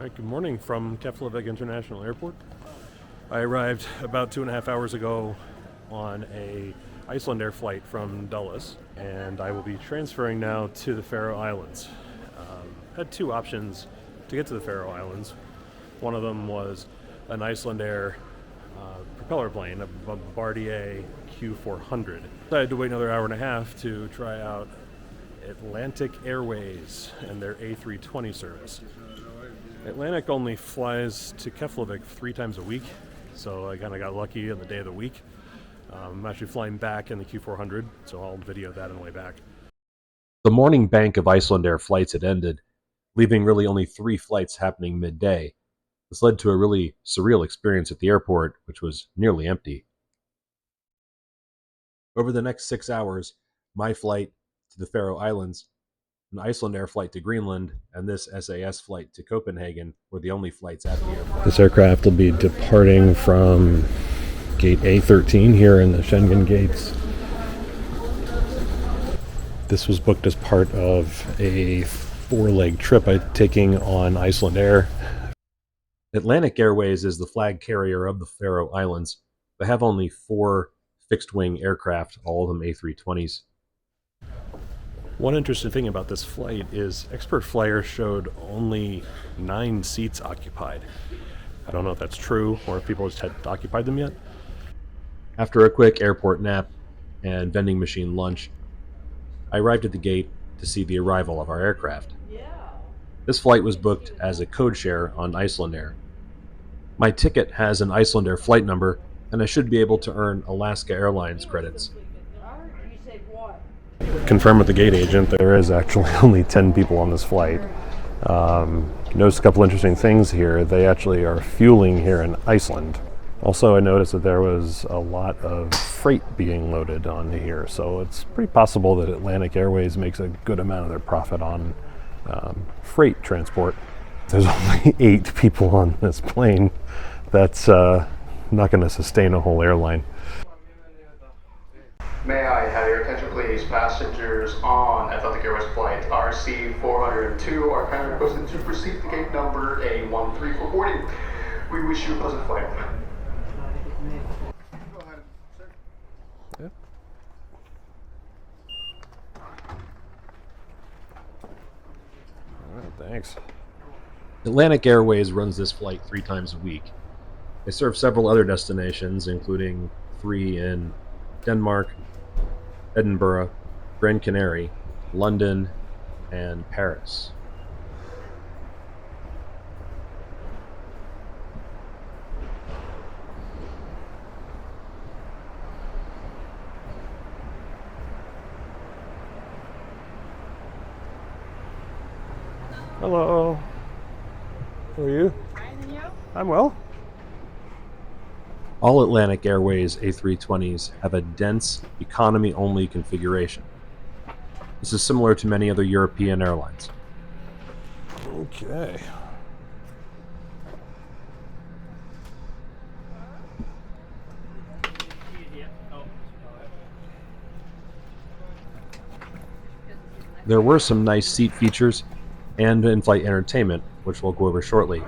All right, good morning from Keflavik International Airport. I arrived about 2.5 hours ago on a Iceland Air flight from Dulles, and I will be transferring now to the Faroe Islands. Had two options to get to the Faroe Islands. One of them was an Iceland Air propeller plane, a Bombardier Q400. I had to wait another hour and a half to try out Atlantic Airways and their A320 service. Atlantic only flies to Keflavik 3 times a week, so I kind of got lucky on the day of the week. I'm actually flying back in the Q400, so I'll video that on the way back. The morning bank of Iceland Air flights had ended, leaving really only 3 flights happening midday. This led to a really surreal experience at the airport, which was nearly empty. Over the next 6 hours, my flight to the Faroe Islands, an Iceland Air flight to Greenland, and this SAS flight to Copenhagen were the only flights at the airport. This aircraft will be departing from gate A13 here in the Schengen gates. This was booked as part of a 4-leg trip I'm taking on Iceland Air. Atlantic Airways is the flag carrier of the Faroe Islands. They have only 4 fixed-wing aircraft, all of them A320s. One interesting thing about this flight is expert flyers showed only 9 seats occupied. I don't know if that's true or if people just hadn't occupied them yet. After a quick airport nap and vending machine lunch, I arrived at the gate to see the arrival of our aircraft. This flight was booked as a code share on Iceland Air. My ticket has an Iceland Air flight number, and I should be able to earn Alaska Airlines credits. Confirm with the gate agent, there is actually only 10 people on this flight. Noticed a couple interesting things here. They actually are fueling here in Iceland. Also, I noticed that there was a lot of freight being loaded onto here, so it's pretty possible that Atlantic Airways makes a good amount of their profit on freight transport. There's only 8 people on this plane. That's not going to sustain a whole airline. May I have your attention please? Passengers on Atlantic Airways flight RC402 are kindly requested to proceed to gate number A13 for boarding. We wish you a pleasant flight. Go ahead, sir. Yeah. All right, thanks. Atlantic Airways runs this flight 3 times a week. They serve several other destinations, including 3 in Denmark, Edinburgh, Gran Canaria, London, and Paris. Hello. How are you? Fine, and you? I'm well. All Atlantic Airways A320s have a dense, economy-only configuration. This is similar to many other European airlines. Okay. There were some nice seat features and in-flight entertainment, which we'll go over shortly.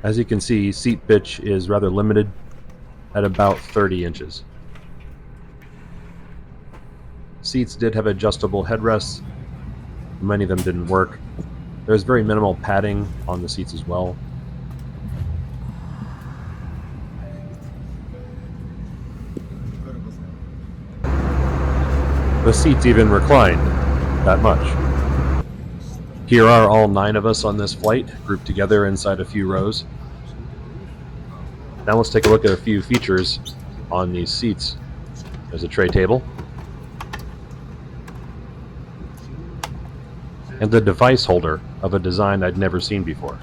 As you can see, seat pitch is rather limited at about 30 inches. Seats did have adjustable headrests. Many of them didn't work. There's very minimal padding on the seats as well. The seats even reclined that much. Here are all 9 of us on this flight, grouped together inside a few rows. Now let's take a look at a few features on these seats. There's a tray table, and the device holder of a design I'd never seen before.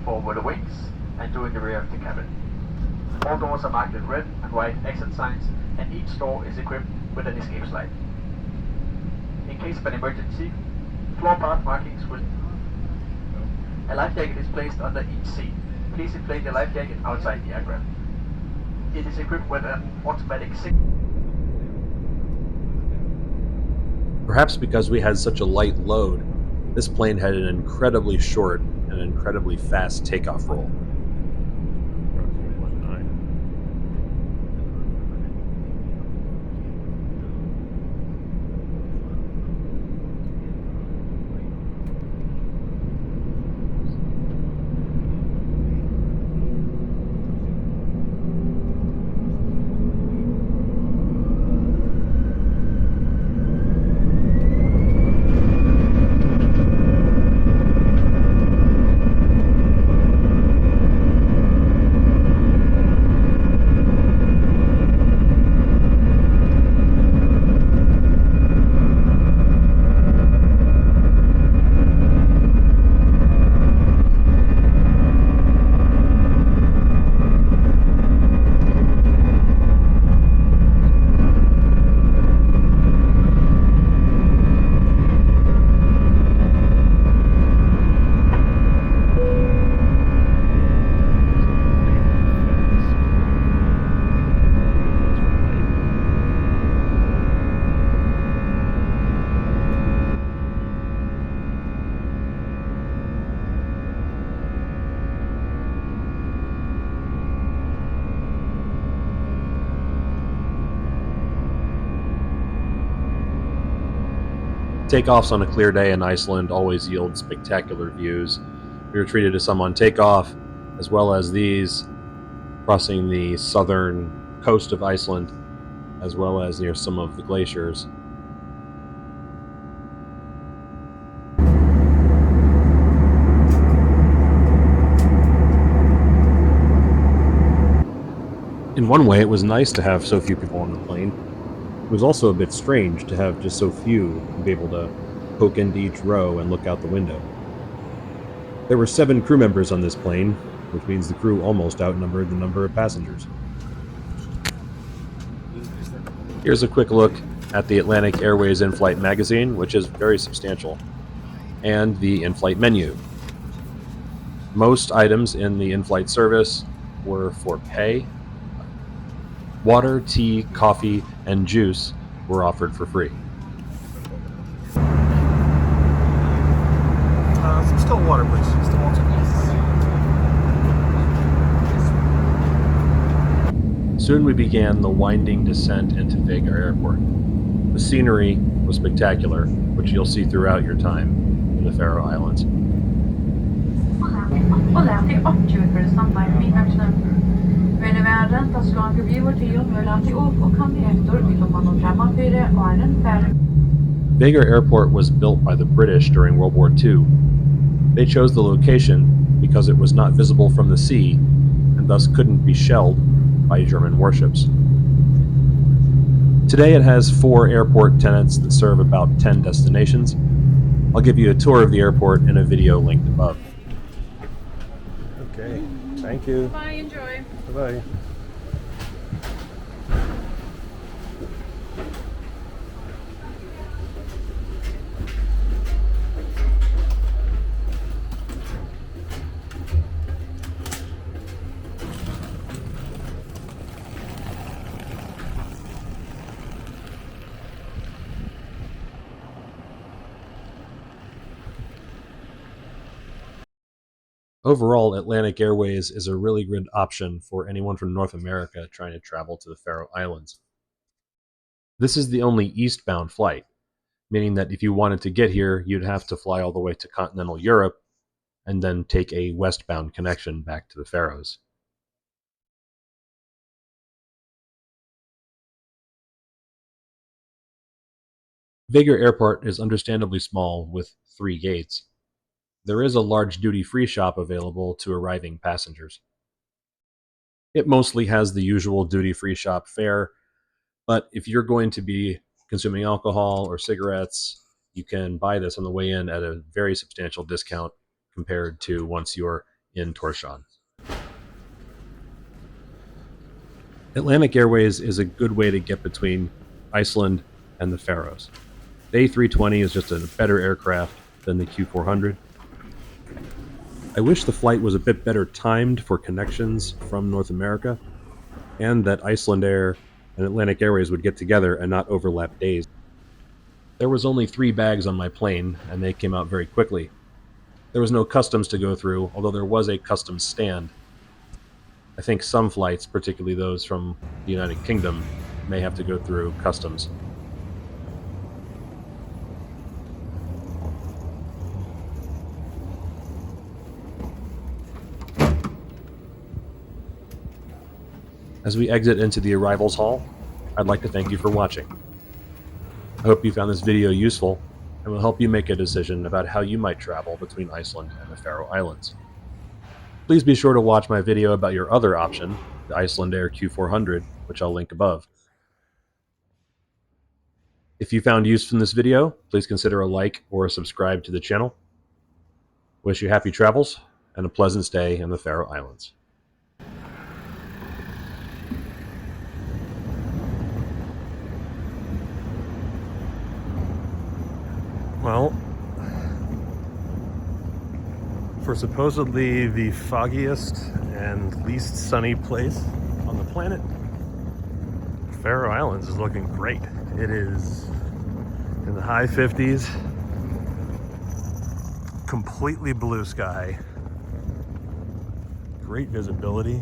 Forward the wings and doing the rear of the cabin. All doors are marked with red and white exit signs, and each door is equipped with an escape slide. In case of an emergency, floor path markings will A life jacket is placed under each seat. please inflate your life jacket outside the aircraft. It is equipped with an automatic Perhaps because we had such a light load, this plane had an incredibly short and incredibly fast takeoff roll. Takeoffs on a clear day in Iceland always yield spectacular views. We were treated to some on takeoff, as well as these crossing the southern coast of Iceland, as well as near some of the glaciers. In one way, it was nice to have so few people on the plane. It was also a bit strange to have just so few and be able to poke into each row and look out the window. There were 7 crew members on this plane, which means the crew almost outnumbered the number of passengers. Here's a quick look at the Atlantic Airways in-flight magazine, which is very substantial, and the in-flight menu. Most items in the in-flight service were for pay. Water, tea, coffee, and juice were offered for free. Some still water, please. Still water. Soon we began the winding descent into Vagar Airport. The scenery was spectacular, which you'll see throughout your time in the Faroe Islands. Atlantic Airways samarbeider med Vänner världen, da skal forbi vår tid om Atlantic og kan vi efter vil man framma fyra och är en färd. Vagar Airport was built by the British during World War II. They chose the location because it was not visible from the sea and thus couldn't be shelled by German warships. Today it has 4 airport tenants that serve about 10 destinations. I'll give you a tour of the airport in a video linked above. Okay, thank you. Bye, enjoy. Bye-bye. Overall, Atlantic Airways is a really good option for anyone from North America trying to travel to the Faroe Islands. This is the only eastbound flight, meaning that if you wanted to get here, you'd have to fly all the way to continental Europe and then take a westbound connection back to the Faroes. Vagar Airport is understandably small with 3 gates. There is a large duty-free shop available to arriving passengers. It mostly has the usual duty-free shop fare, but if you're going to be consuming alcohol or cigarettes, you can buy this on the way in at a very substantial discount compared to once you're in Tórshavn. Atlantic Airways is a good way to get between Iceland and the Faroes. The A320 is just a better aircraft than the Q400. I wish the flight was a bit better timed for connections from North America, and that Iceland Air and Atlantic Airways would get together and not overlap days. There was only 3 bags on my plane, and they came out very quickly. There was no customs to go through, although there was a customs stand. I think some flights, particularly those from the United Kingdom, may have to go through customs. As we exit into the arrivals hall, I'd like to thank you for watching. I hope you found this video useful and will help you make a decision about how you might travel between Iceland and the Faroe Islands. Please be sure to watch my video about your other option, the Iceland Air Q400, which I'll link above. If you found use from this video, please consider a like or a subscribe to the channel. Wish you happy travels and a pleasant stay in the Faroe Islands. Well, for supposedly the foggiest and least sunny place on the planet, Faroe Islands is looking great. It is in the high 50s, completely blue sky, great visibility.